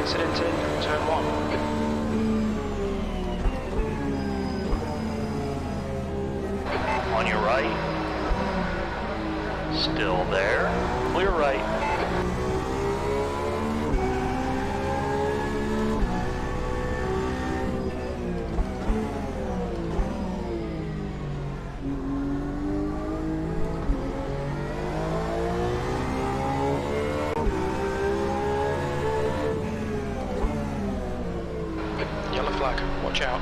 incident in turn 1. On your right. Still there. Clear right. Yellow flag, watch out.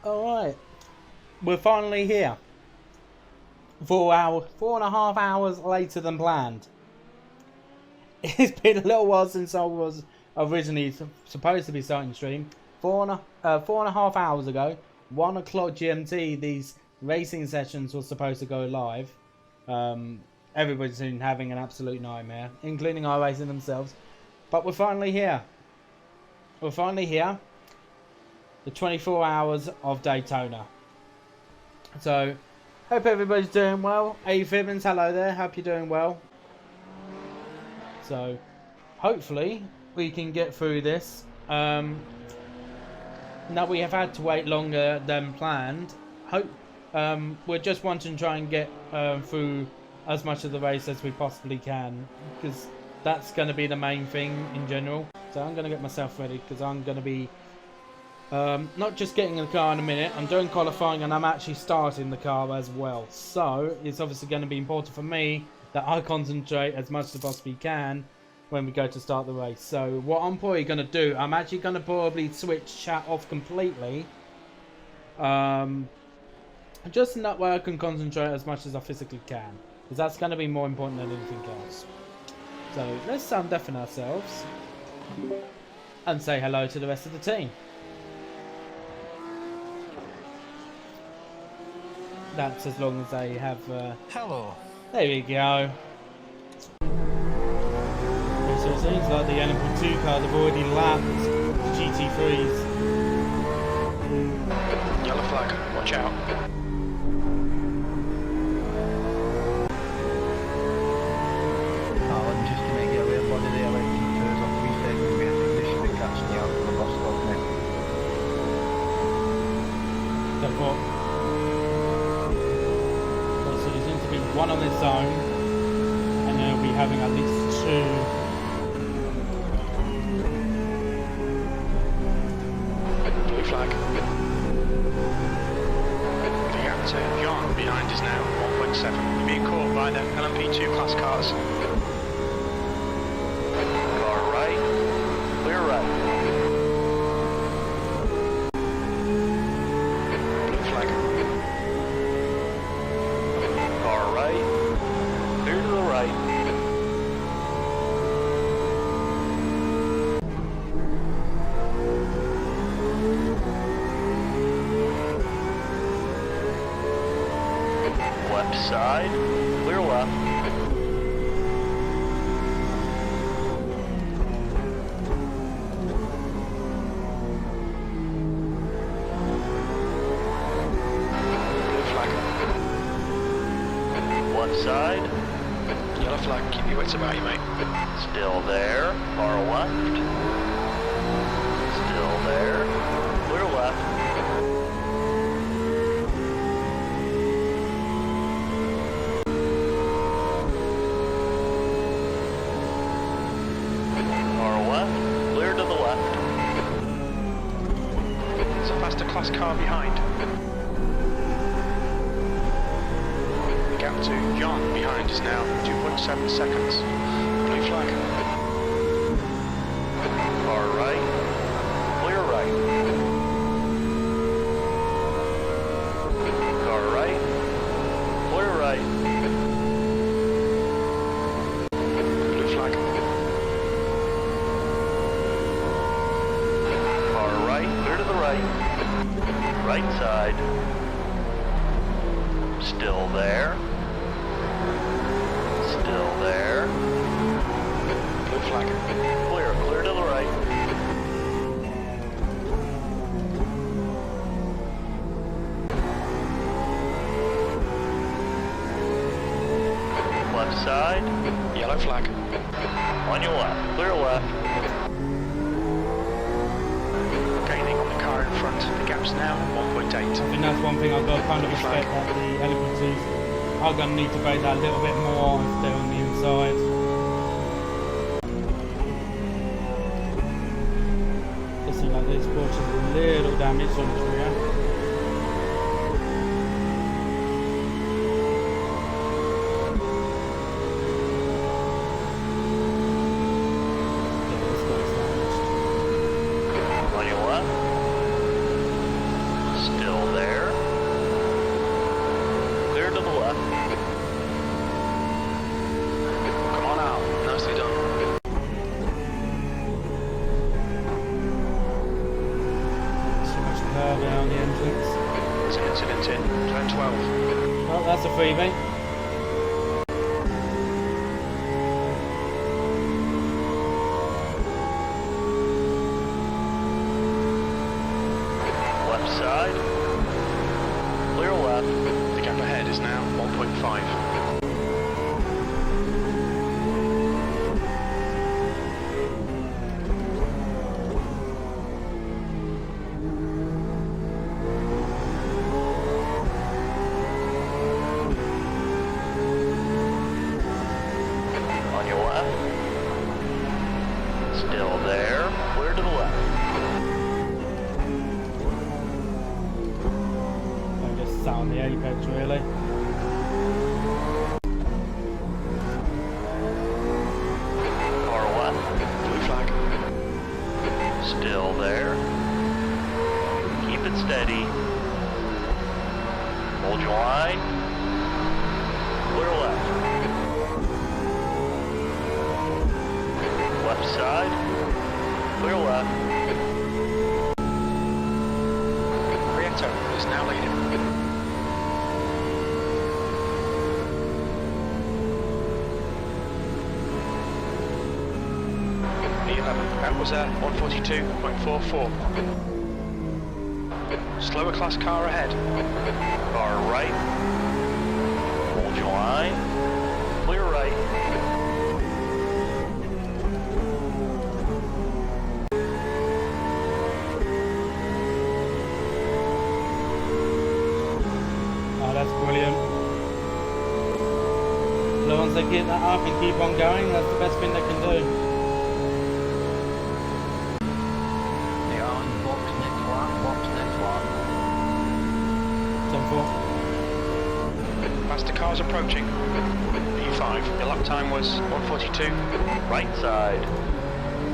Alright, we're finally here. 4.5 hours later than planned. It's been a little while since I was originally supposed to be starting the stream. 4.5 hours ago, 1 o'clock GMT, these racing sessions were supposed to go live. Everybody's been having an absolute nightmare, including iRacing themselves. But we're finally here. We're finally here. The 24 hours of Daytona. So, hope everybody's doing well. Hey Fibbins, hello there. Hope you're doing well. So, hopefully we can get through this. Now we have had to wait longer than planned. We're just wanting to try and get through as much of the race as we possibly can, because that's going to be the main thing in general. So I'm going to get myself ready, because I'm going to be not just getting in the car in a minute. I'm doing qualifying and I'm actually starting the car as well. So it's obviously going to be important for me that I concentrate as much as I possibly can when we go to start the race. So what I'm probably going to do, I'm actually going to probably switch chat off completely. Just in that way I can concentrate as much as I physically can, because that's going to be more important than anything else. So let's sound deafen ourselves and say hello to the rest of the team. That's as long as they have. Hello. There we go. So it seems like the LMP2 cars have already lapped the GT3s. Yellow flag, watch out. Colin, just to make it aware of one of the LMP2s on 3 seconds, we have to should be catching you out from the bus stop now. So what? So there seems to be one on this zone, and then we'll be having at least 2. Flag. The gap to John behind is now 1.7. You're being caught by the LMP2 class cars. Car right. Clear right. Blue flag. Car right. Clear to the right. Left side, clear left. Blue flag. Left side. Yellow flag, keep your wits about you, mate. Still there. Far left. Still there. Clear left. Far left. Clear to the left. There's a faster class car behind. The gap to John behind is now 2.7 seconds. Blue flag. Far right. Clear right. Car right. Clear right. Blue flag. Far right. Clear to the right. Right side. Still there. Still there. Blue flag. Clear. Clear to the right. Left side. Yellow flag. On your left. Clear left. Gaining on the car in front. The gap's now 1.8. I think that's one thing I've got to kind of respect that the Elephants are going to need to base that a little bit more if they're on the inside. It seems like this Porsche is a little damaged on the rear. Yeah, this guy's damaged. On your left. Still there. Clear to the left. Come on out. Nicely done. So much curve down the entrance. There's an incident in turn 12. Well, that's a freebie. Left side. Clear left. The gap ahead is now 1.5. On your left. Still there. Clear to the left. I just sat on the apex really. Far left. Blue flag. Still there. Keep it steady. Hold your line. Clear left. Left side. Clear left. Prieto is now leading. That was at 142.44. Slower class car ahead. Far right. Hold your line. Clear right. Oh, that's brilliant. So once they get that up and keep on going, that's the best thing they can do. They are on box next lap, box next lap. 10-4. Faster cars approaching. P5. Your lap time was 142. Right side.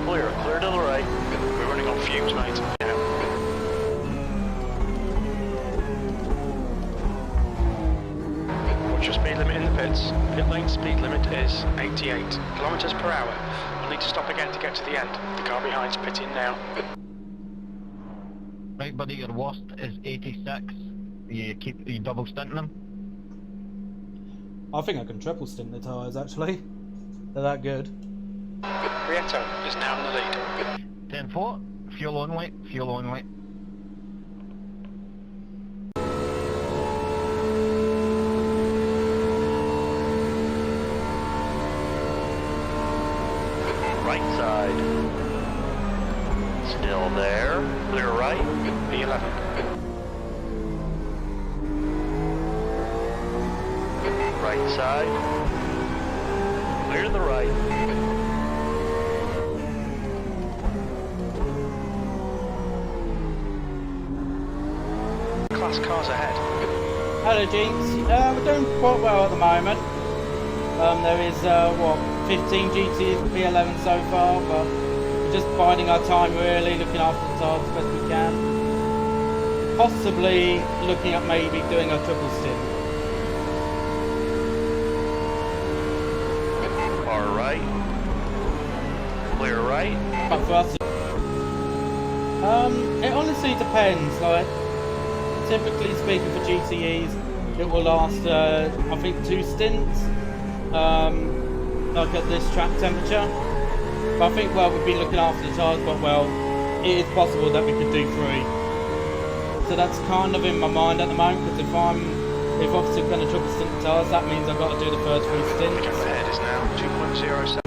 Clear. Clear to the right. We're running on fumes, mate. Yeah. What's your speed limit in the pits? Pit lane speed limit is 88 kilometers per hour. We'll need to stop again to get to the end. The car behind's pitting now. Right, buddy, your worst is 86. You double stinting them. I think I can triple stint the tyres actually. They're that good. Prieto is now in the lead. 10-4, fuel only, fuel only. there. Clear right. P11. Right side. Clear to the right. Class cars ahead. Hello, Jinx. We're doing quite well at the moment. There is, what, 15 GTs and P11 so far, but we're just biding our time really, looking after the cars as best we can. Possibly looking at maybe doing a triple stint. Far right. Clear right. But for us, it honestly depends. Like, typically speaking for GTEs, it will last, I think, 2 stints. Like at this track temperature. But I think, well, we've been looking after the tires quite well. It is possible that we could do 3. So that's kind of in my mind at the moment, because if obviously going to triple stint the tires, that means I've got to do the first 3 stints. The gap ahead is now 2.07.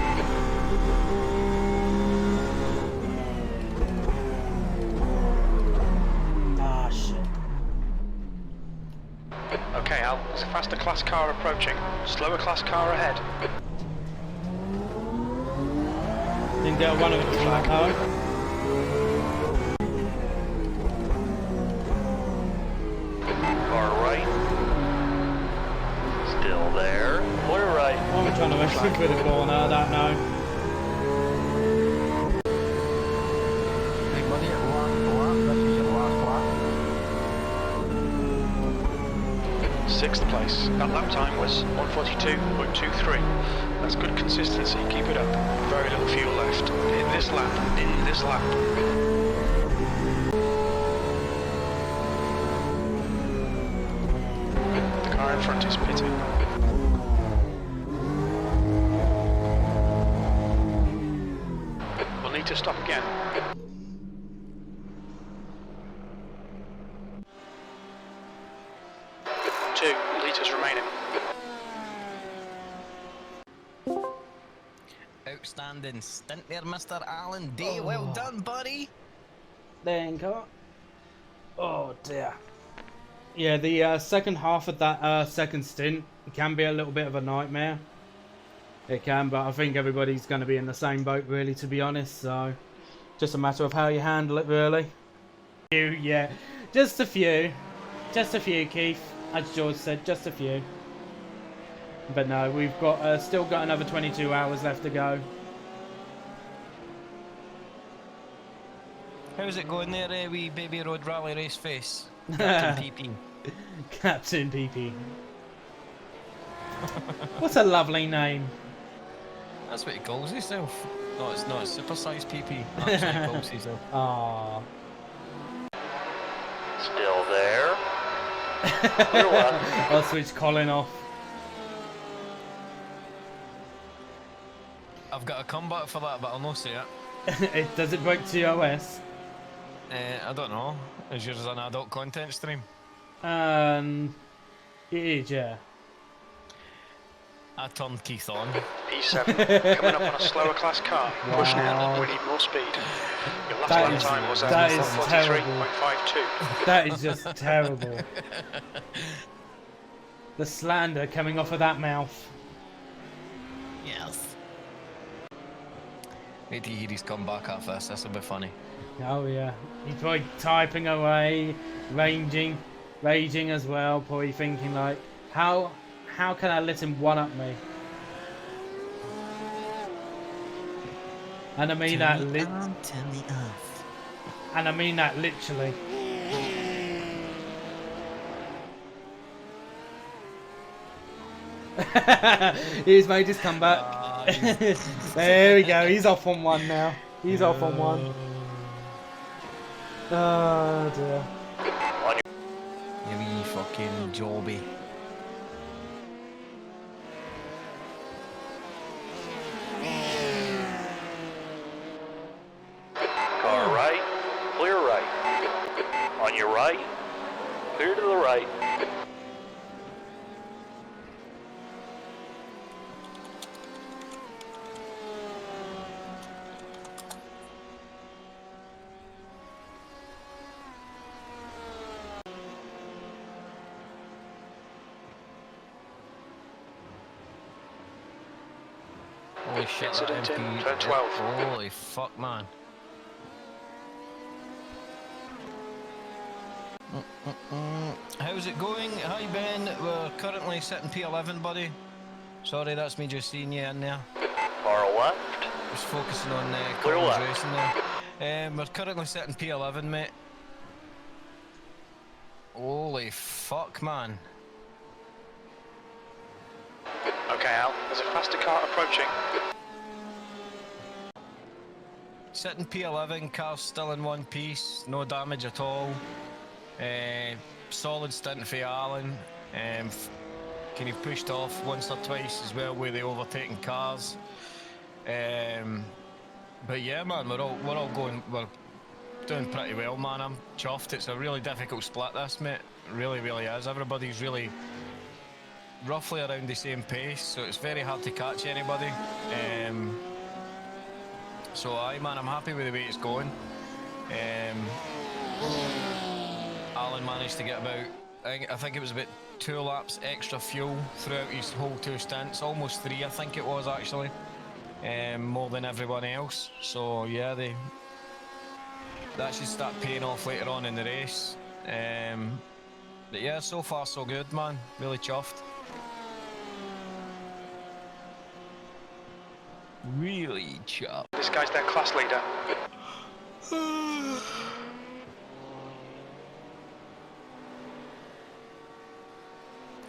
Ah, shit. Okay, Al, there's a faster class car approaching. Slower class car ahead. Didn't get one of it from that car. Far right. Still there. Clear right. Why am I trying to actually put a corner? I don't know. Big money at lap. This is your last lap. 6th place. That lap time was 1:42.23. That's good consistency. Keep it up. Very little fuel left. In this lap. In this lap. The car in front is pitting. We'll need to stop again. 2 litres remaining. Outstanding stint there, Mr. Alan D. Well done, buddy. Then car. Oh dear. Yeah, the second half of that second stint can be a little bit of a nightmare. It can, but I think everybody's going to be in the same boat, really, to be honest. So, just a matter of how you handle it, really. Yeah, just a few, Keith. As George said, just a few. But no, we've got still got another 22 hours left to go. How's it going there, wee baby road rally race face? Captain PP. Captain PP. What a lovely name. That's what he calls himself. No, it's not. It's super size PP. That's what he calls himself. Aww. Still there. Clear left. I'll switch Colin off. I've got a comeback for that, but I'll not say it. Does it break TOS? I don't know. Is yours an adult content stream? It is, yeah. I turned Keith on. P7, coming up on a slower class car. Push now, we need more speed. Your last lap time was at 1:43.52. That is just terrible. The slander coming off of that mouth. Yes. Wait till you hear his comeback after this. This will be funny. Oh yeah. He's probably typing away, raging as well, probably thinking like, how can I let him one-up me? And I mean that and I mean that literally. He's made his comeback. There we go, he's off on one now. He's off on one. Oh dear. You wee fucking jobby. Car right. Clear right. On your right. Clear to the right. Holy shit, that Incident in MP. turn 12. Holy fuck, man. How's it going? Hi Ben, we're currently sitting P11, buddy. Sorry, that's me just seeing you in there. Far left. Just focusing on Clear Colin's left. racing there. We're currently sitting P11, mate. Holy fuck, man. Okay, Al, there's a faster car approaching. Sitting P11, car's still in one piece, no damage at all. Solid stint for Alan. Can have pushed off once or twice as well with the overtaking cars. But yeah, man, we're all doing pretty well, man. I'm chuffed. It's a really difficult split, this, mate. It really is. Everybody's really roughly around the same pace, so it's very hard to catch anybody. So aye, man, I'm happy with the way it's going. Alan managed to get about, I think it was about 2 laps extra fuel throughout his whole 2 stints, almost 3 I think it was actually, more than everyone else. So yeah, that should start paying off later on in the race. But yeah, so far so good, man, really chuffed. Really chuffed. This guy's their class leader.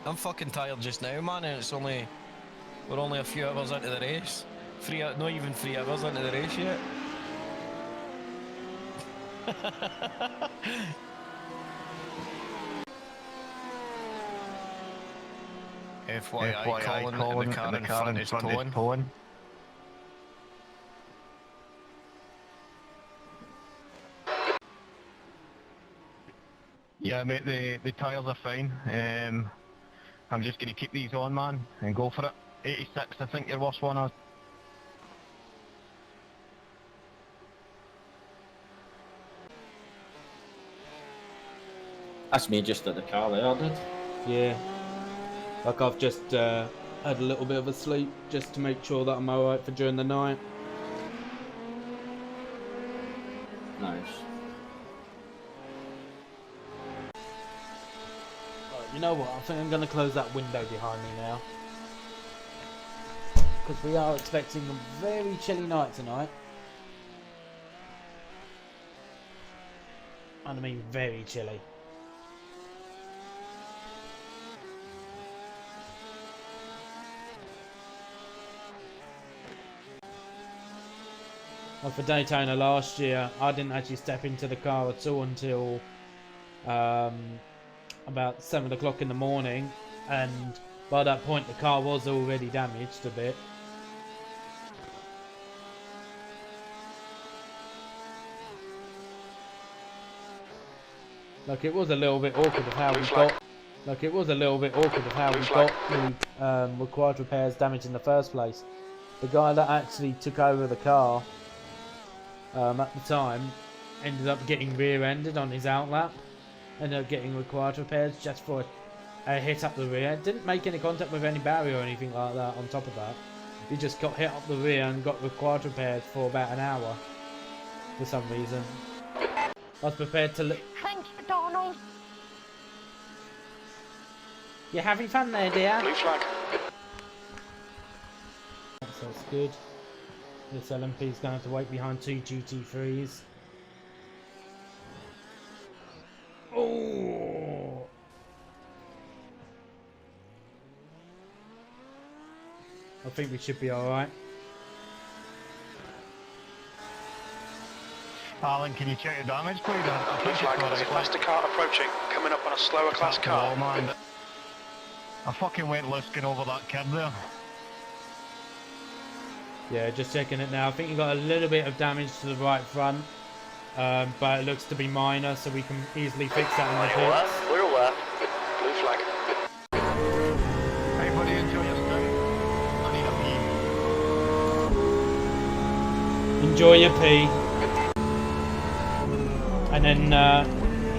I'm fucking tired just now, man, and we're only a few hours into the race. Not even 3 hours into the race yet. FYI, Colin, and the car in front is towing. Yeah, mate, the tyres are fine. I'm just going to keep these on, man, and go for it. 86, I think your worst one is. That's me just at the car there, I did. Yeah. Like I've just had a little bit of a sleep just to make sure that I'm alright for during the night. Nice. You know what, I think I'm going to close that window behind me now. Because we are expecting a very chilly night tonight. And I mean very chilly. Well, for Daytona last year, I didn't actually step into the car at all until about 7 o'clock in the morning, and by that point the car was already damaged a bit. Like, it was a little bit awkward of how we got. Like, it was a little bit awkward of how we got the required repairs damaged in the first place. The guy that actually took over the car at the time ended up getting rear-ended on his outlap. Ended up getting required repairs just for a hit up the rear. Didn't make any contact with any barrier or anything like that on top of that. He just got hit up the rear and got required repairs for about an hour. For some reason. I was prepared to Thanks, Donald. You having fun there, dear? Blue flag. That's good. This LMP's going to have to wait behind 2 GT3s. Oh! I think we should be alright. Alan, can you check the damage, please? I Blue think flag. it's There's a alright. faster car approaching, coming up on a slower class car. Oh, man. I fucking went lusking over that kid there. Yeah, just checking it now. I think you got a little bit of damage to the right front, but it looks to be minor, so we can easily fix that in the On your left. pits. Clear left. Blue flag. Hey, buddy, enjoy your stint. I need a pee. Enjoy your pee. And then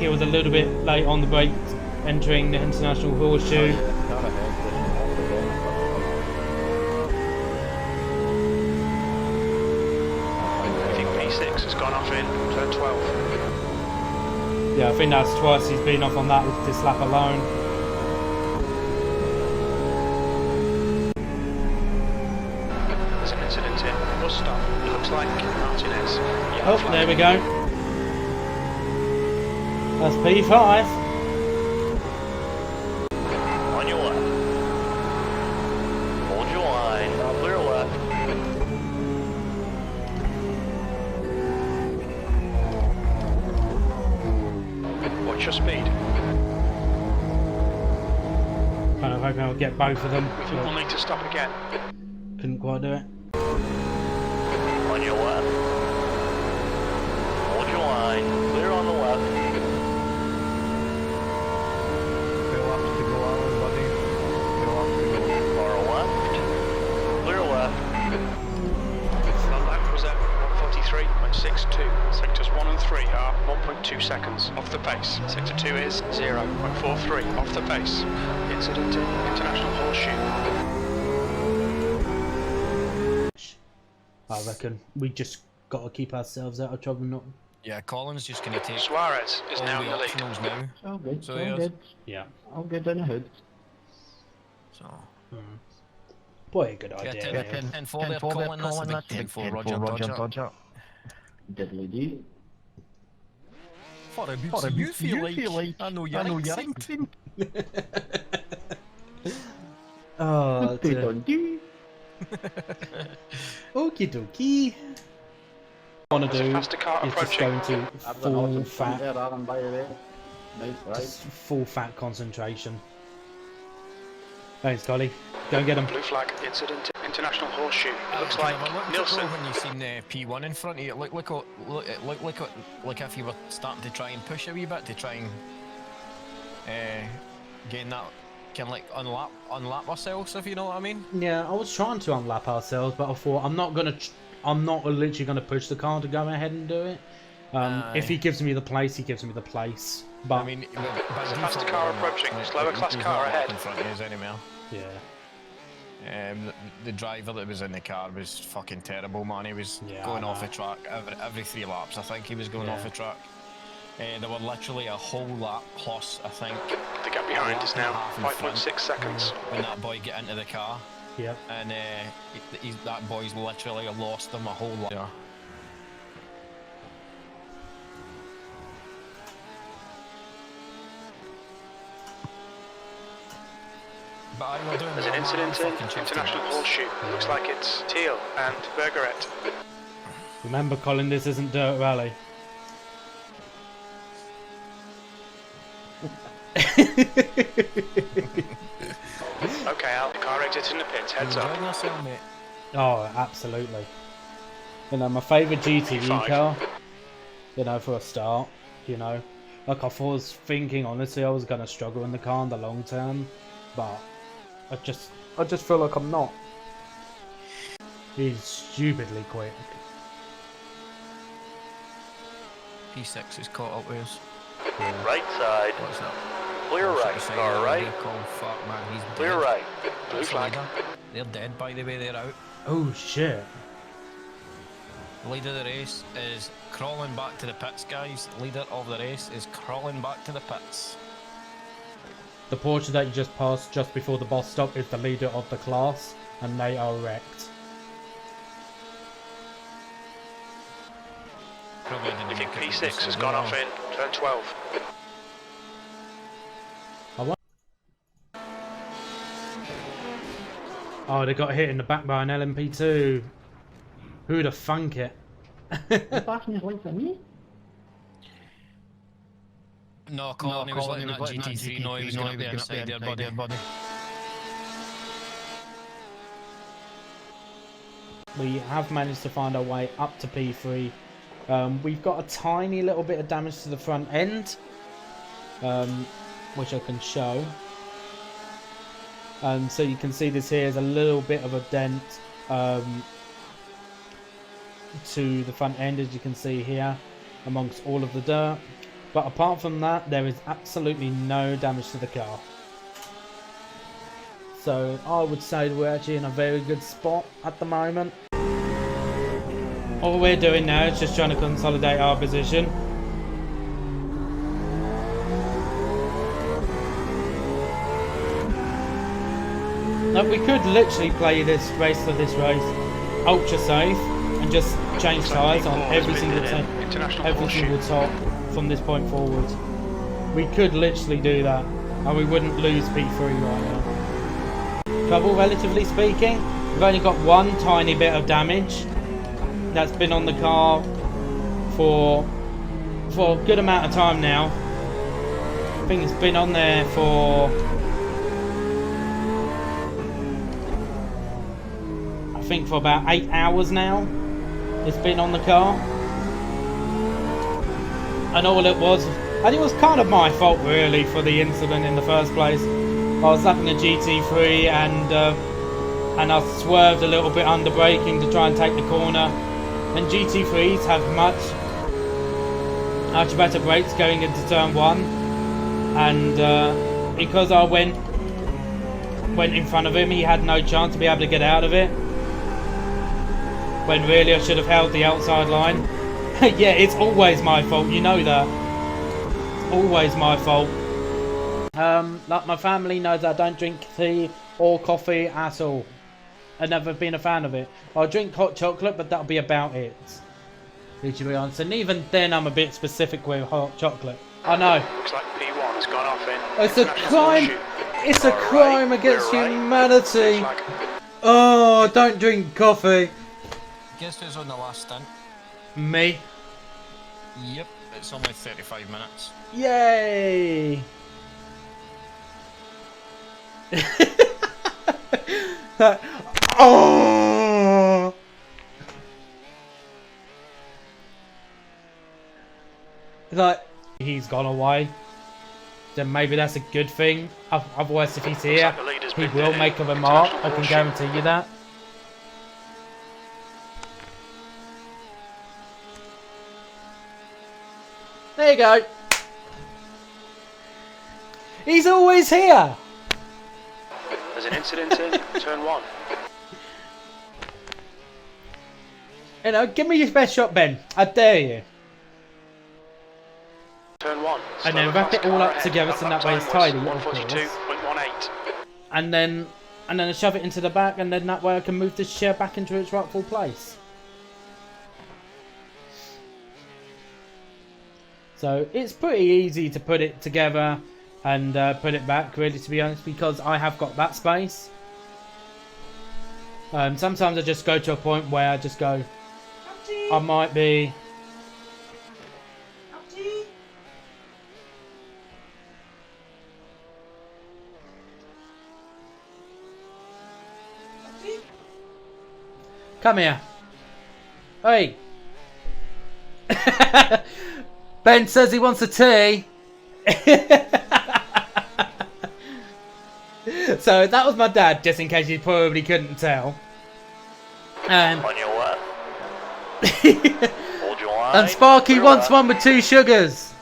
he was a little bit late on the brake, entering the International Horseshoe. gone off in turn 12. Yeah, I think that's twice he's been off on that with this lap alone. There's an incident in. Bus stop. It looks like Martinez. Yeah, Oh, there we go. That's P5. On your left. Hold your line. Clear left. Watch your speed. Kind of hoping I'll get both of them. We think we'll need to stop again. Couldn't quite do it. On your left. Hold your line. Clear on the left. 2 laps to go, Alan, buddy. 2 laps to go. Far left. Clear left. That lap was at 1:43.62. Sectors 1 and 3 are 1.2 seconds off the pace. Sector 2 is 0.43 off the pace. Incident in International Horseshoe. I reckon we just got to keep ourselves out of trouble. Not. Yeah, Colin's just going to take Suarez is all now the in the lead. optionals now. All good, So all yes. good. Yeah. All good down the hood. So, Boy, a good yeah, idea. 10, Neil. 10-4 there, Colin. That's a big 10-4 Roger Dodger. Diddly dee. What about you feel like? I know you're excited. Oh, Good dear. on you. Okie dokie. What I want to There's a do faster car is just go approaching. into I've got full awesome front fat, there, Aaron, by the way. Nice, right? just full fat concentration. Thanks, Collie. Go and get him. Blue flag incident in International Horseshoe. It looks Can like you have a look at Nielsen. it when you seen P1 in front of you, look like if you were starting to try and push a wee bit to try and gain that, can like unlap ourselves, if you know what I mean. Yeah, I was trying to unlap ourselves, but I thought I'm not literally gonna push the car to go ahead and do it. If he gives me the place, he gives me the place. But I mean, There's a faster car approaching. Slower class car ahead. in front of us anymore. yeah, The driver that was in the car was fucking terrible, man. He was Yeah, going I off know. the track every 3 laps. I think he was going off Yeah. the track. There were literally a whole lap plus, I think, The gap behind is now Half in front. 5.6 seconds. when that boy get into the car. yep. And that boy's literally lost them a whole lot. Yeah. But I will do There's an incident in International Horseshoe. It looks like it's Teal and Bergeret. Remember, Colin, this isn't Dirt Rally. Okay, Al, the car exiting the pits. Heads up. Enjoying yourself, mate. Oh, absolutely. You know, my favourite GTE P5. car. You know, for a start. You know, like I was thinking, honestly, I was gonna struggle in the car in the long term, but I just feel like I'm not. He's stupidly quick. P6 is caught up with us. Right side. What's that? Clear What's right. that saying Car there? right. They're called fuck, man. He's Clear dead. right. Blue That's the flag. leader. They're dead, by the way. They're out. Oh shit! Leader of the race is crawling back to the pits, guys. Leader of the race is crawling back to the pits. The Porsche that you just passed just before the boss stop is the leader of the class, and they are wrecked. Probably didn't We think make it P6 this has season. gone off in turn 12. Oh, they got hit in the back by an LMP2. Who'd have thunk it? You passing his lights on me? No, Colin, he was letting that GT3 know he was going to be inside there, buddy. We have managed to find our way up to P3. We've got a tiny little bit of damage to the front end, which I can show. So you can see this here is a little bit of a dent to the front end, as you can see here, amongst all of the dirt. But apart from that, there is absolutely no damage to the car. So I would say we're actually in a very good spot at the moment. All we're doing now is just trying to consolidate our position. Like, we could literally play this race for this race ultra safe and just change tyres on every single top from this point forward. We could literally do that and we wouldn't lose P3 right now. Trouble, relatively speaking, we've only got one tiny bit of damage that's been on the car for a good amount of time now. I think it's been on there for about 8 hours now. It's been on the car, and all it was, and it was kind of my fault really for the incident in the first place. I was lapping a GT3 and I swerved a little bit under braking to try and take the corner. And GT3s have much better brakes going into turn 1, and because I went in front of him, he had no chance to be able to get out of it. When really I should have held the outside line. Yeah, it's always my fault, you know that. It's always my fault. Like, my family knows I don't drink tea or coffee at all. I've never been a fan of it. I'll drink hot chocolate, but that'll be about it. To be honest, and even then I'm a bit specific with hot chocolate. I know. Looks like P1 has gone off in. It's a crime. It's a crime against humanity. Oh, don't drink coffee. Guess who's on the last stint? Me. Yep, it's only 35 minutes. Yay! Oh! Like, he's gone away. Then maybe that's a good thing. Otherwise, if he's here, he will make a remark. I can guarantee you that. There you go. He's always here. There's an incident in turn 1. You know, give me your best shot, Ben. I dare you. Turn 1. And then wrap it all up together so that way it's tidy, of course. 142.18. And then I shove it into the back, and then that way I can move this chair back into its rightful place. So it's pretty easy to put it together and put it back, really, to be honest, because I have got that space. Sometimes I just go to a point where I just go, I might be... Come here. Hey. Ben says he wants a tea. So that was my dad, just in case you probably couldn't tell. On your left. Hold your line. And Sparky wants one with 2 sugars.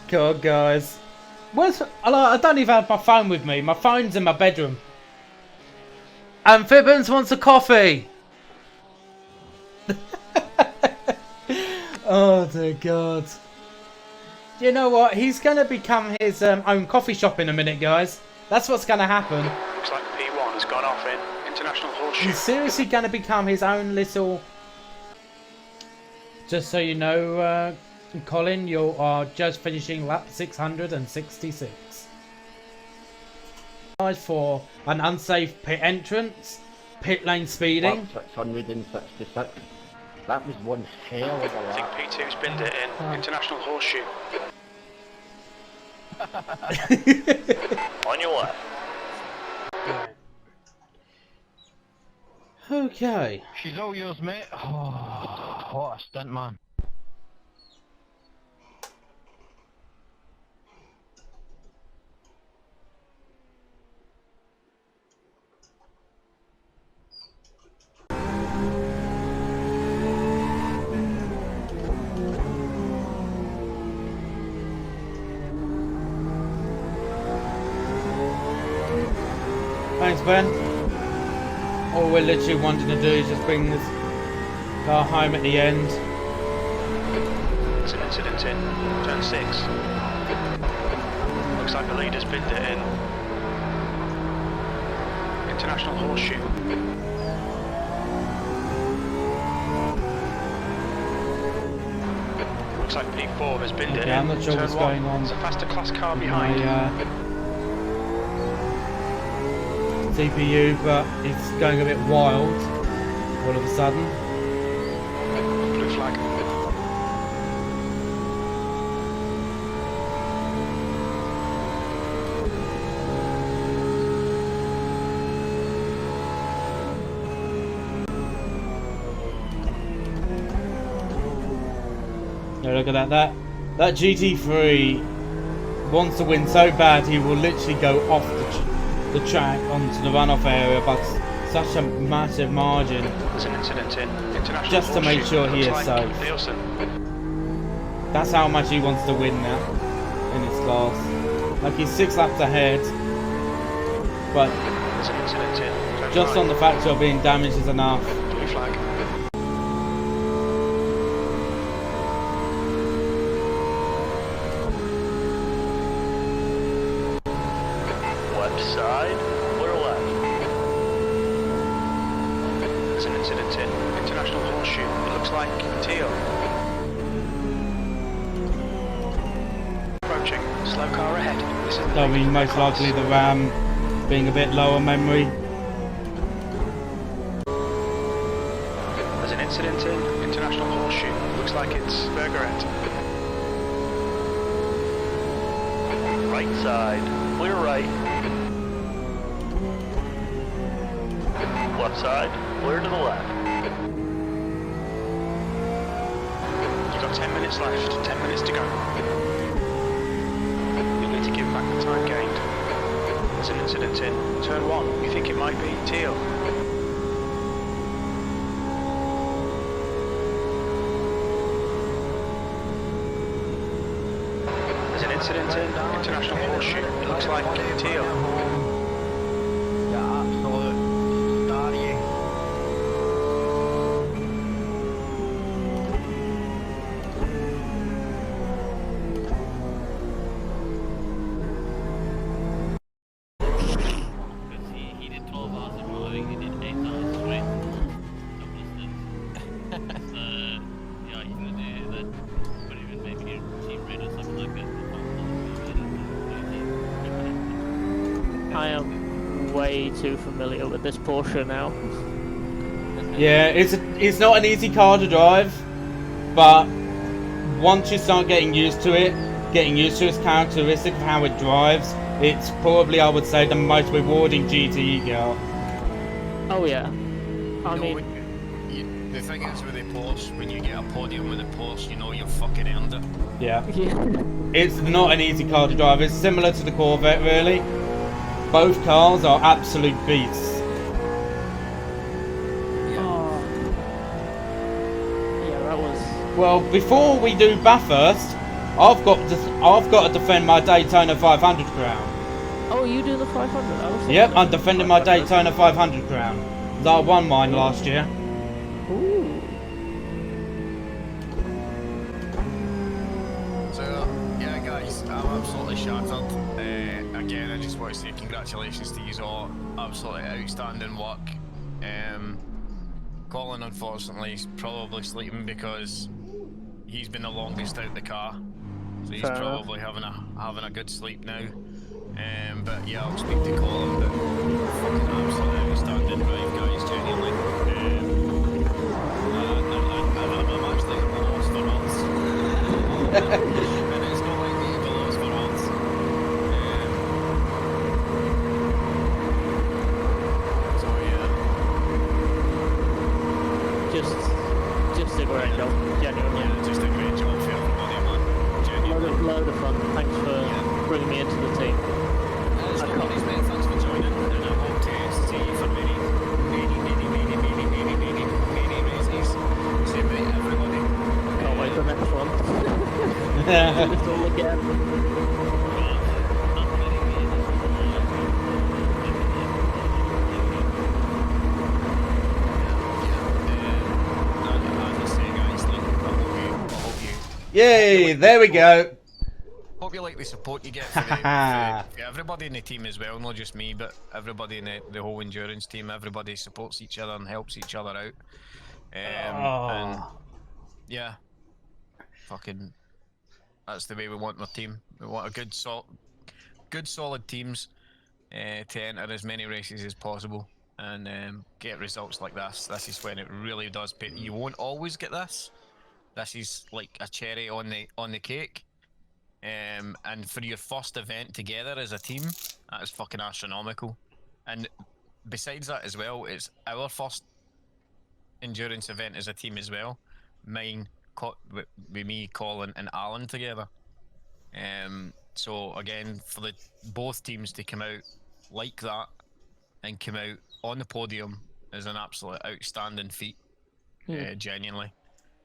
God, guys. I don't even have my phone with me. My phone's in my bedroom. And Fibbins wants a coffee. Oh dear God. You know what? He's going to become his own coffee shop in a minute, guys. That's what's going to happen. Looks like P1 has gone off in International Horseshoe. He's seriously going to become his own little... Just so you know, Colin, you are just finishing lap 666. For an unsafe pit entrance, pit lane speeding. 666. That was one hell of a I think lap. P2's binned it in International Horseshoe. On your left. Okay. She's all yours, mate. Oh, what a stunt, man. Thanks, Ben. All we're literally wanting to do is just bring this car home at the end. There's an incident in turn 6. Looks like the leader's binned it in. International Horseshoe. Looks like P4 has binned it in. I'm not sure turn what's 1. going on. There's a faster class car behind. CPU, but it's going a bit wild all of a sudden. Blue flag. Yeah, look at that. That GT3 wants to win so bad he will literally go off the track onto the runoff area, but such a massive margin. There's an incident in International Just to make sure he is safe. Nielsen. That's how much he wants to win now in his class. Like he's 6 laps ahead, but There's an incident in turn just 9. on the factor of being damaged is enough. Blue flag. Left side, clear left. There's an incident in International Horseshoe. It looks like teal. Approaching. Slow car ahead. This is the I mean, leader most for the class. likely the RAM being a bit low on memory. There's an incident in International Horseshoe. It looks like it's Bergeret. Right side, clear right. Left side, clear to the left. You've got 10 minutes left. 10 minutes to go. You need to give back the time gained. There's an incident in turn 1. We think it might be teal. There's an incident in International Horseshoe. It looks like teal. Yeah, absolute star, you. He did 12 hours of driving, he did 8 hours straight. Couple of stints. So, yeah, he's gonna do that. But even maybe a team raid or something like that. I am way too familiar with this Porsche now. Yeah, it's not an easy car to drive, but once you start getting used to it, getting used to its characteristic of how it drives, it's probably, I would say, the most rewarding GTE car. Oh yeah. I No, mean, the thing is with the Porsche, when you get a podium with a Porsche, you know you've fucking earned it. Yeah. yeah. It's not an easy car to drive. It's similar to the Corvette, really. Both cars are absolute beasts. Oh. Yeah, that was. Well, before we do Bathurst, I've got to defend my Daytona 500 crown. Oh, you do the 500? I was Yep, I'm defending my Daytona 500 crown. I won mine last year. Ooh. So, yeah, guys, I'm absolutely shattered. Again, I just want to say congratulations to you all. Absolutely outstanding work. Colin, unfortunately, is probably sleeping because he's been the longest out the car. So he's Fair probably having a good sleep now. But yeah, I'll speak to Colin. But fucking absolutely outstanding drive, guys. Genuinely. I'm actually at a loss for words. And it's not like me at a loss for words. So yeah. Just a great job, genuinely. Yeah, just a great job for everybody, man. Genuinely. Load of fun. Thanks for bringing me into the team. It's no worries, mate. Thanks for joining, and I hope to see you for many races. Same with everybody. Can't wait for the next one. Do this all again. Yay! There we go. Hope you like the support you get for everybody in the team as well, not just me, but everybody in the whole endurance team. Everybody supports each other and helps each other out. And yeah, fucking, that's the way we want our team. We want a good solid teams to enter as many races as possible and get results like this. This is when it really does pay. You won't always get this. This is like a cherry on the cake. And for your first event together as a team, that is fucking astronomical. And besides that as well, it's our first endurance event as a team as well. Mine, with me, Colin, and Alan together. So again, for both teams to come out like that and come out on the podium is an absolute outstanding feat, genuinely.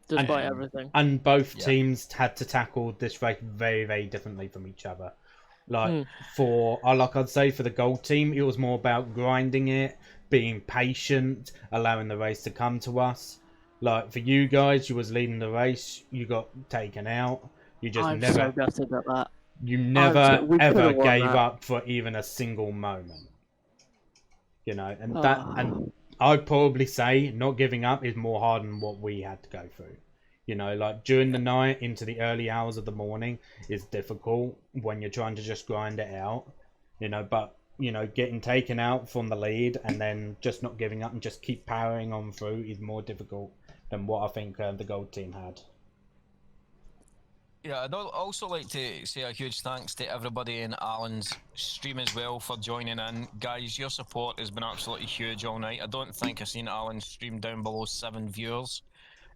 Despite everything. And both teams had to tackle this race very, very differently from each other. Like I'd say for the gold team, it was more about grinding it, being patient, allowing the race to come to us. Like for you guys, you was leading the race, you got taken out. You just I'm so gutted at that. You never ever gave up for even a single moment. You know, and and I'd probably say not giving up is more hard than what we had to go through. You know, like during the night into the early hours of the morning is difficult when you're trying to just grind it out. You know, but you know, getting taken out from the lead and then just not giving up and just keep powering on through is more difficult than what I think the gold team had. Yeah, I'd also like to say a huge thanks to everybody in Alan's stream as well for joining in. Guys, your support has been absolutely huge all night. I don't think I've seen Alan's stream down below 7 viewers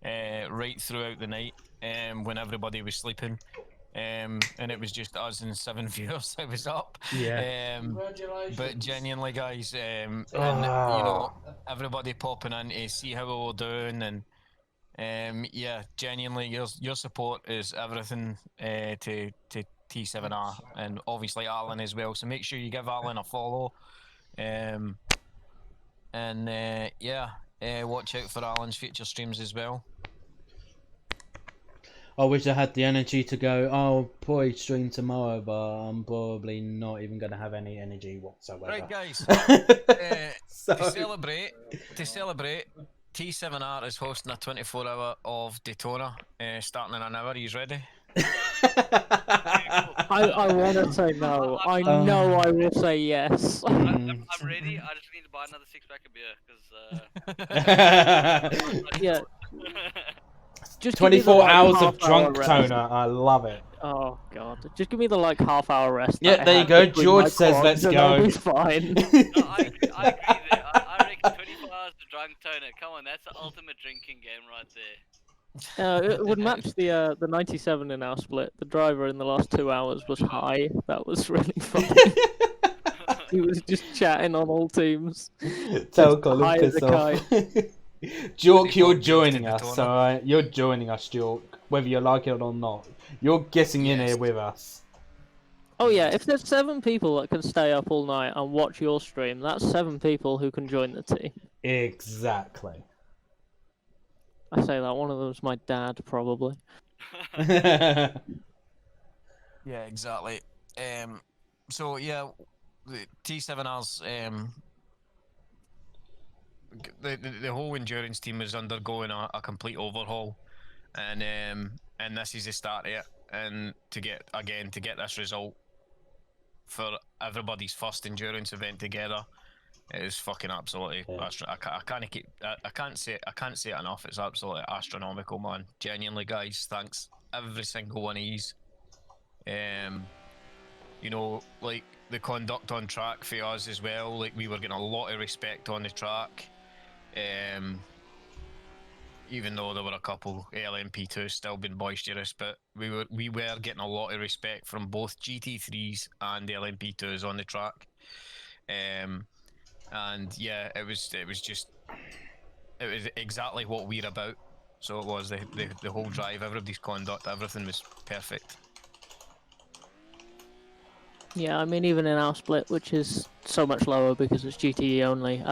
right throughout the night when everybody was sleeping. And it was just us and 7 viewers. I was up. Yeah. But genuinely, guys, and you know, everybody popping in to see how we were doing and yeah, genuinely, your support is everything to T7R and obviously Alan as well. So make sure you give Alan a follow, and yeah, watch out for Alan's future streams as well. I wish I had the energy to go, oh, probably stream tomorrow, but I'm probably not even going to have any energy whatsoever. Right, guys, So... to celebrate. T7R is hosting a 24-hour of Daytona, starting in an hour. Are you ready? I want to say no. I know I will say yes. I'm ready. I just need to buy another 6-pack of beer because. Yeah. Just 24 hours of drunk toner. I love it. Oh god! Just give me the half-hour rest. Yeah, there you go. George says, "Let's go." It's fine. No, I agree there. I reckon 24 hours of drunk toner. Come on, that's the ultimate drinking game right there. It would match the 97 in our split. The driver in the last 2 hours was high. That was really funny. He was just chatting on all teams. Tell Colin, piss off. kite. Jork, you're joining us, alright? You're joining us, Jork. Whether you like it or not. You're getting in here with us. Oh yeah, if there's 7 people that can stay up all night and watch your stream, that's 7 people who can join the team. Exactly. I say that, one of them's my dad, probably. Yeah, exactly. So yeah, the T7R's the whole endurance team is undergoing a complete overhaul, and this is the start of it. And to get this result for everybody's first endurance event together, it is fucking absolutely. I can't say it enough. It's absolutely astronomical, man. Genuinely, guys, thanks every single one of yous. You know, like the conduct on track for us as well. Like we were getting a lot of respect on the track. Even though there were a couple LMP2s still being boisterous, but we were getting a lot of respect from both GT3s and the LMP2s on the track. And yeah, it was exactly what we're about. So it was the whole drive, everybody's conduct, everything was perfect. Yeah, I mean, even in our split, which is so much lower because it's GTE only,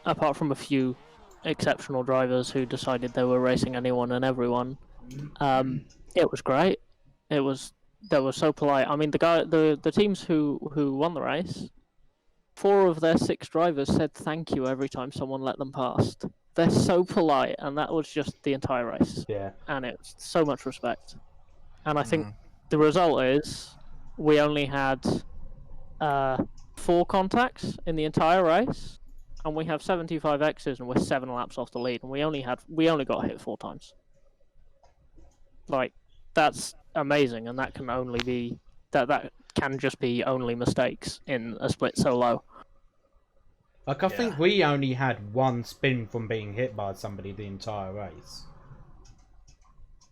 apart from a few exceptional drivers who decided they were racing anyone and everyone, It was great. They were so polite. I mean, the teams who won the race, 4 of their 6 drivers said thank you every time someone let them past. They're so polite, and that was just the entire race. Yeah. And it's so much respect. And I think the result is we only had 4 contacts in the entire race, and we have 75 X's, and we're 7 laps off the lead, and we only got hit 4 times. Like, that's amazing, and that can only be that can just be only mistakes in a split so low. Like, I think we only had 1 spin from being hit by somebody the entire race.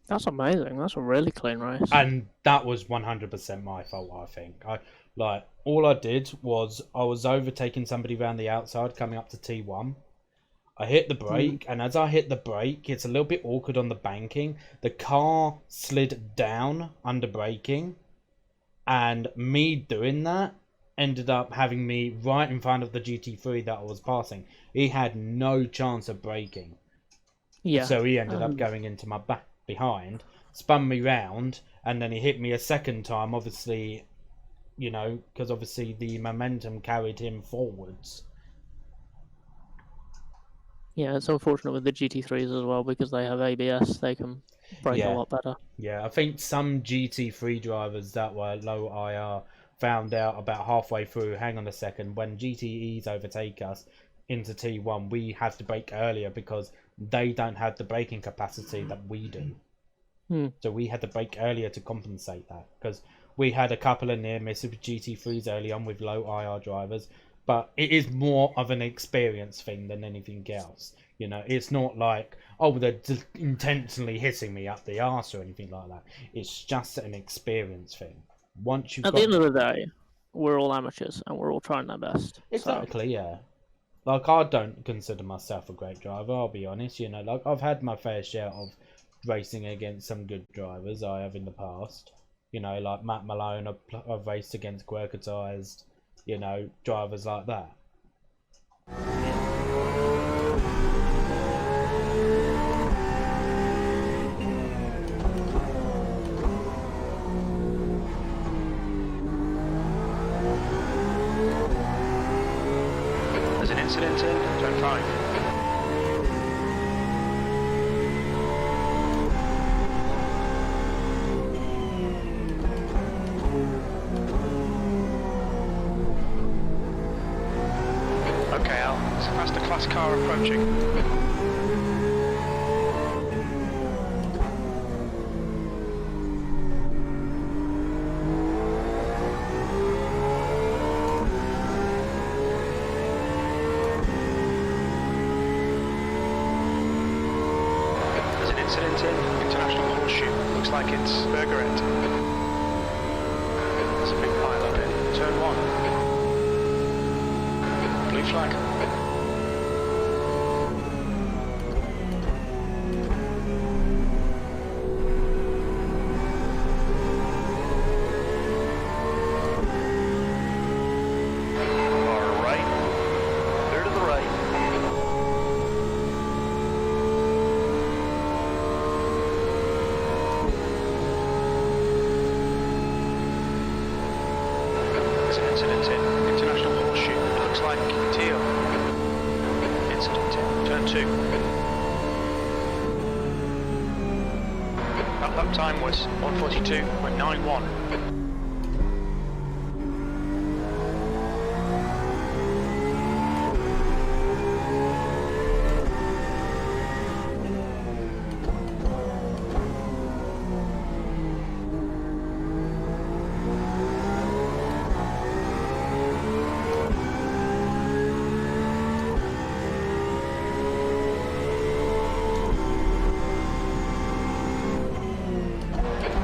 That's amazing. That's a really clean race. And that was 100% my fault, I think. All I did was I was overtaking somebody around the outside coming up to T1. I hit the brake, and as I hit the brake, it's a little bit awkward on the banking. The car slid down under braking, and me doing that ended up having me right in front of the GT3 that I was passing. He had no chance of braking. Yeah. So he ended up going into my back behind, spun me round, and then he hit me a second time, obviously, you know, because obviously the momentum carried him forwards. Yeah, it's unfortunate with the GT3s as well, because they have ABS, they can brake a lot better. Yeah, I think some GT3 drivers that were low IR found out about halfway through, hang on a second, when GTEs overtake us into T1, we have to brake earlier because they don't have the braking capacity that we do. So we had to brake earlier to compensate that, because we had a couple of near misses with GT3s early on with low IR drivers, but it is more of an experience thing than anything else. You know, it's not like, oh, they're intentionally hitting me up the arse or anything like that. It's just an experience thing. Once you've At the end of the day, we're all amateurs and we're all trying our best. Exactly, yeah. Like, I don't consider myself a great driver, I'll be honest. You know, like, I've had my fair share of racing against some good drivers I have in the past. You know, like Matt Malone, I've raced against quirkatized, you know, drivers like that. There's an incident in Turn 5. Okay, Al, it's a faster class car approaching. There's an incident in International Horseshoe. Looks like it's Burger End. There's a big pile up in Turn 1. Blue flag. All right. Clear to the right. There's an incident in International Horseshoe. It looks like Teal. Incident in Turn 2. That lap time was 1:42.91.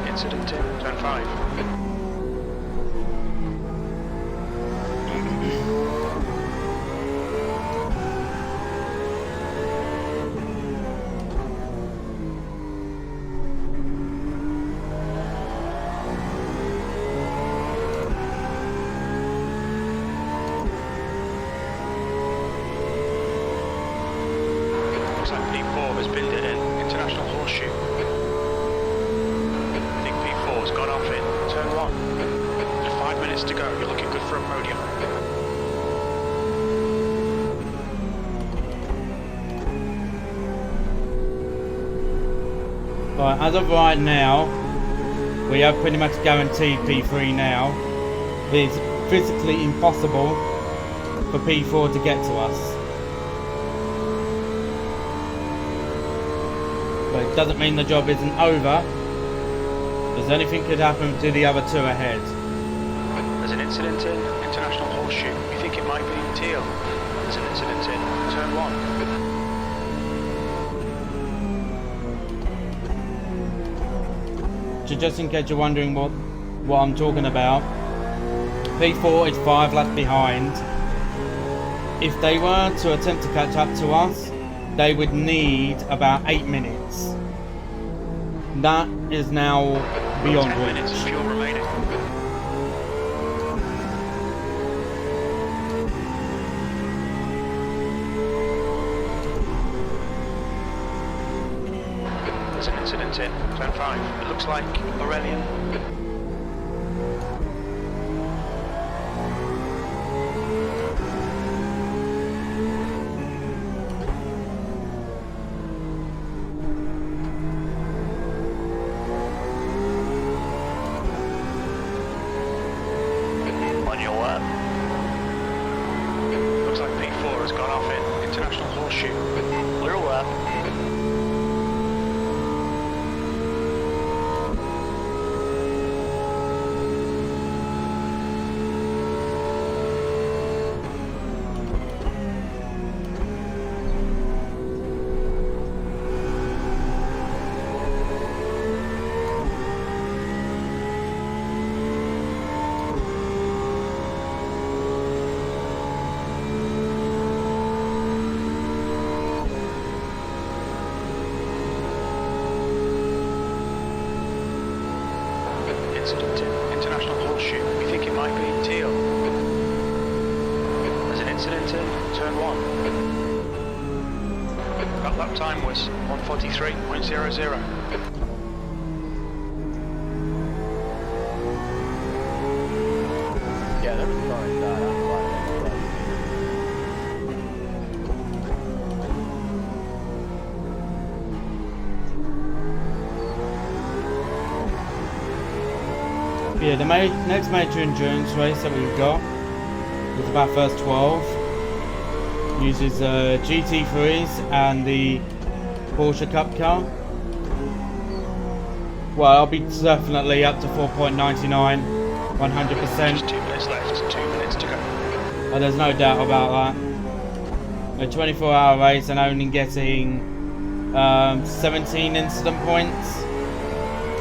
Incident in Turn 5. Right, as of right now, we have pretty much guaranteed P3 now. It's physically impossible for P4 to get to us. But it doesn't mean the job isn't over, because anything could happen to the other two ahead. There's an incident in International Horseshoe. We think it might be Teal. There's an incident in Turn 1. So just in case you're wondering what I'm talking about, P4 is 5 laps behind. If they were to attempt to catch up to us, they would need about 8 minutes. That is now beyond 10 minutes of reach. fuel remaining. There's an incident in Turn 5. It looks like Aurelian. On your left. Looks like P4 has gone off in International Horseshoe. Clear left. Incident in International Horseshoe. We think it might be Teal. There's an incident in Turn 1. That lap time was 1:43.00. Yeah, there was fine. Yeah, the next major endurance race that we've got is about first 12. Uses GT3s and the Porsche Cup car. Well, I'll be definitely up to 4.99, 100%. Just 2 minutes left, 2 minutes to go. There's no doubt about that. A 24-hour race and only getting 17 incident points,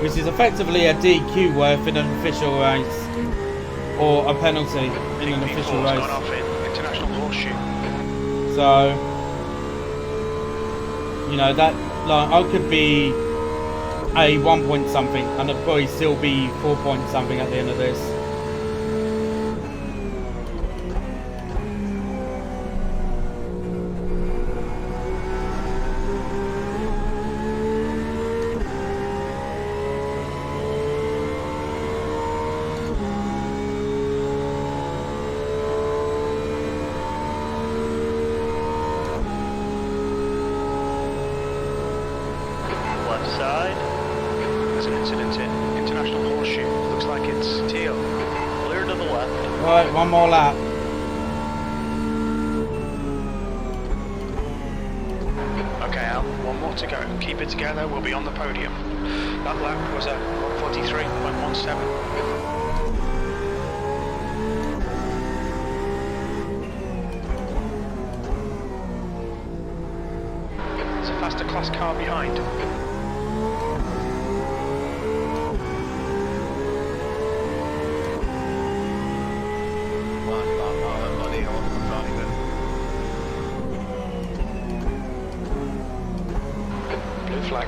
which is effectively a DQ worth in an official race, or a penalty in an official P4's race. gone off in International Horseshoe. So, you know, that, like, I could be a 1 point something and I'd probably still be 4 point something at the end of this. Left side. There's an incident in International Horseshoe. Looks like it's Teal. Clear to the left. Right, one more lap. Okay, Al, one more to go. Keep it together, we'll be on the podium. That lap was at 1:43.17. There's a faster class car behind. Blue flag.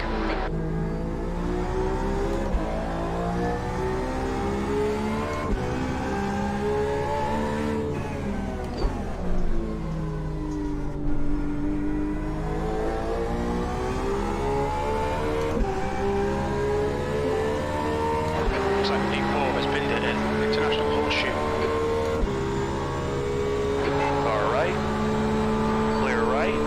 Looks like P4 has binned it in International Horseshoe. Far right. Clear right.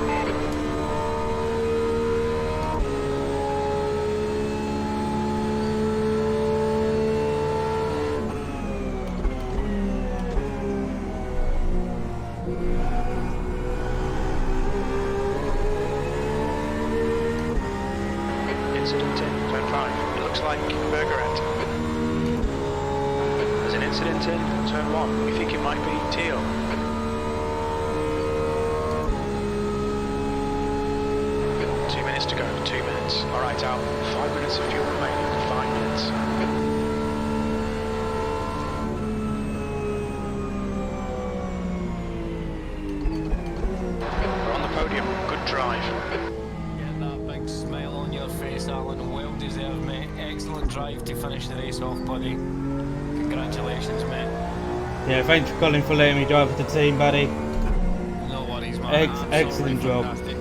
blank, burger end. There's an incident in turn 1. We think it might be teal. To go, 2 minutes. Alright, out. 5 minutes of fuel remaining. 5 minutes. We're on the podium. Good drive. Get that big smile on your face, Alan. Well deserved, mate. Excellent drive to finish the race off, buddy. Congratulations, mate. Yeah, thanks Colin for letting me drive with the team, buddy. No worries, man. Excellent job. Fantastic.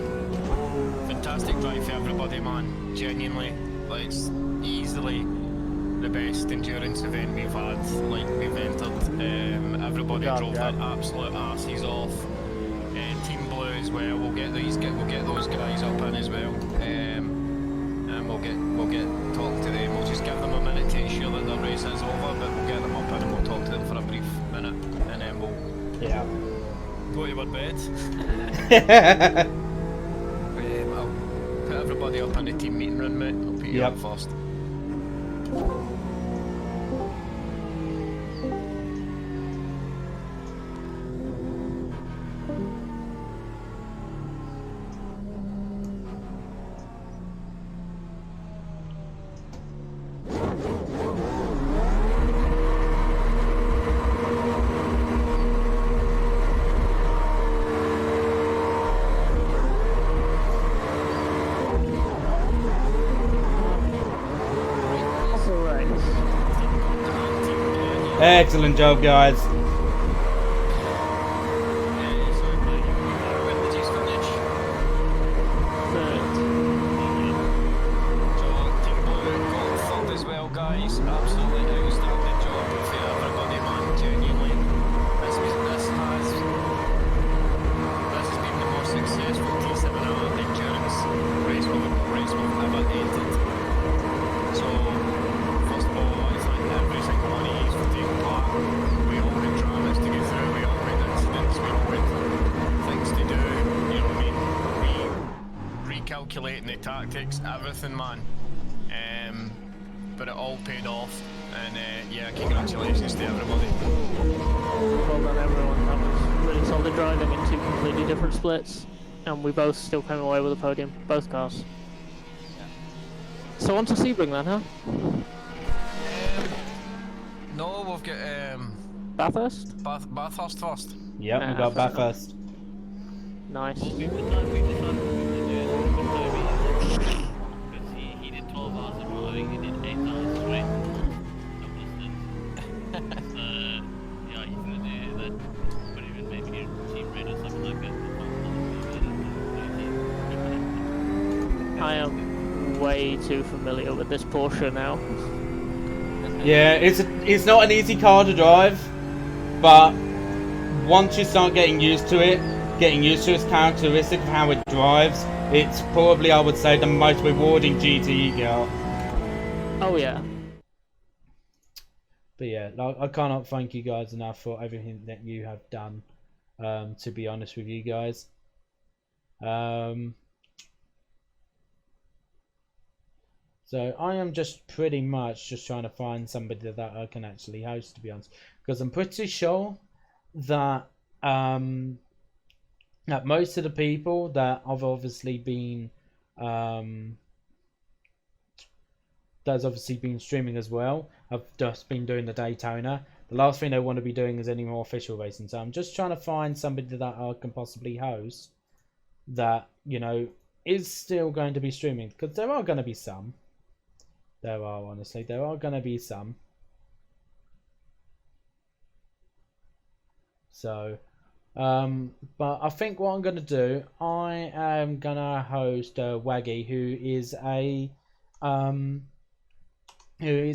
Fantastic drive for everybody, man. Genuinely, like, it's easily the best endurance event we've had. Like, we've entered. Everybody drove their absolute asses off. Team Blue as well. We'll get those guys up in as well. And we'll get talk to them. We'll just give them a minute to ensure that the race is over, but we'll get them up and we'll talk to them for a brief minute, and then we'll go to our beds. I'll put everybody up in the team meeting room, mate. I'll put you up first. Excellent job, guys. Calculating the tactics, everything, man. But it all paid off, and yeah, congratulations to everybody. Well done, everyone. That was really solid driving in 2 completely different splits, and we both still came away with a podium, both cars. So on to Sebring then, huh? No, we've got Bathurst? Bathurst first. Yep, we got Bathurst. Nice. Well, we've decided what we're going to do. Because he did 12 hours of driving, he did 8 hours straight. Couple of stints. So, yeah, he's going to do that. But even maybe a team raid or something like that. I am way too familiar with this Porsche now. Yeah, it's not an easy car to drive, but once you start getting used to it, getting used to its characteristic of how it drives, it's probably, I would say, the most rewarding GTE car. Oh yeah. But yeah, I cannot thank you guys enough for everything that you have done, to be honest with you guys. So I am just pretty much just trying to find somebody that I can actually host, to be honest, because I'm pretty sure that that most of the people that I've obviously been that's obviously been streaming as well, I've just been doing the Daytona. The last thing I want to be doing is any more official racing, so I'm just trying to find somebody that I can possibly host that, you know, is still going to be streaming, because there are going to be some. There are, honestly, there are going to be some. So, but I think what I'm going to do, I am going to host Waggy, who is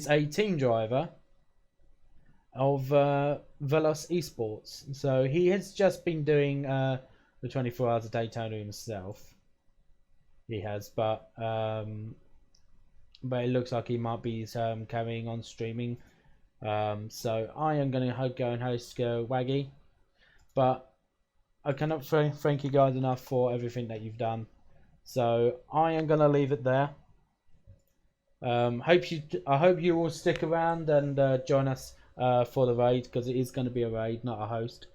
a team driver of Veloz Esports. So he has just been doing the 24 Hours of Daytona himself. He has, but it looks like he might be carrying on streaming. So I am going to go and host Waggy. But I cannot thank you guys enough for everything that you've done. So I am going to leave it there. I hope you all stick around and join us for the raid, because it is going to be a raid, not a host.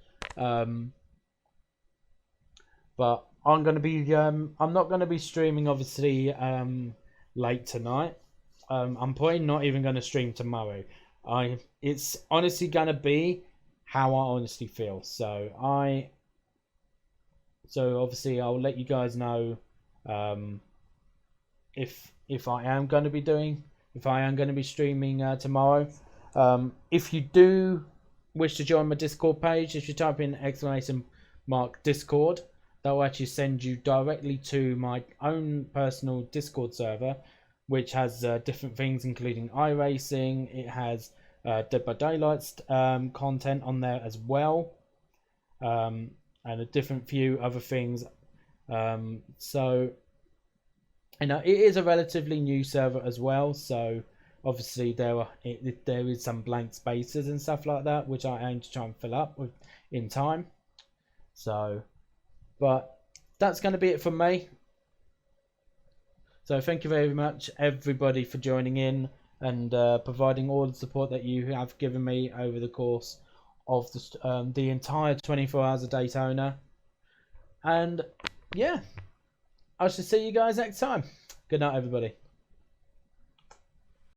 But I'm going to be I'm not going to be streaming obviously late tonight. I'm probably not even going to stream tomorrow. It's honestly going to be how I honestly feel. So obviously I'll let you guys know if I am going to be streaming tomorrow. If you do wish to join my Discord page, if you type in !mark Discord, that will actually send you directly to my own personal Discord server, which has different things, including iRacing. It has Dead by Daylight's content on there as well, and a different few other things. So, you know, it is a relatively new server as well. So, obviously, there is some blank spaces and stuff like that, which I aim to try and fill up in time. So, but that's going to be it from me. So thank you very much, everybody, for joining in and providing all the support that you have given me over the course of the entire 24 hours of Daytona. And yeah, I shall see you guys next time. Good night, everybody.